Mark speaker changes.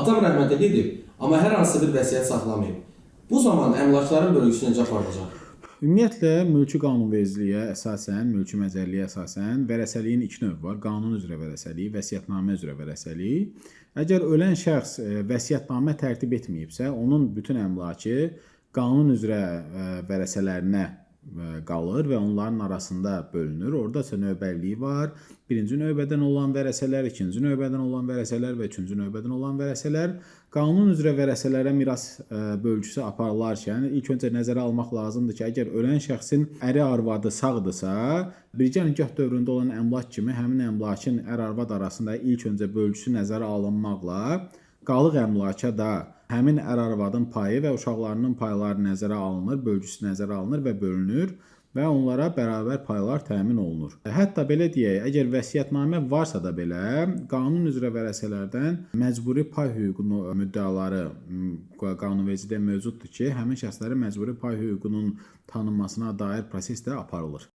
Speaker 1: atam rəhmətli gedib, amma hər hansı bir vəsiyyət saxlamayıb. Bu zaman əmlakların bölgüsü necə aparılacaq?
Speaker 2: Ümumiyyətlə, mülki qanunvericiliyə əsasən, mülki məcəlliyə əsasən vərəsəliyin iki növü var. Qanun üzrə vərəsəlik, vəsiyyətnamə üzrə vərəsəlik. Əgər ölən şəxs vəsiyyətnamə tərtib etməyibsə, onun bütün əmlakı qanun üzrə vərəsələrinə qalır və onların arasında bölünür. Orada isə növbəliliyi var. Birinci növbədən olan vərəsələr, ikinci növbədən olan vərəsələr və üçüncü növbədən olan vərəsələr. Qanun üzrə vərəsələrə miras bölgüsü aparılarkən ilk öncə nəzərə almaq lazımdır ki, əgər ölən şəxsin əri arvadı sağdırsa, birgə nikah dövründə olan əmlak kimi həmin əmlakın ər-arvad arasında ilk öncə bölgüsü nəzərə alınmaqla qalıq əmlaka da həmin ər-arvadın payı və uşaqlarının payları nəzərə alınır, bölgüsü nəzərə alınır və bölünür və onlara bərabər paylar təmin olunur. Hətta belə deyək, əgər vəsiyyətnamə varsa da belə, qanun üzrə vərəsələrdən məcburi pay hüququnu müddəaları qanunvericiliyə mövcuddur ki, həmin şəxslərin məcburi pay hüququnun tanınmasına dair proses də aparılır.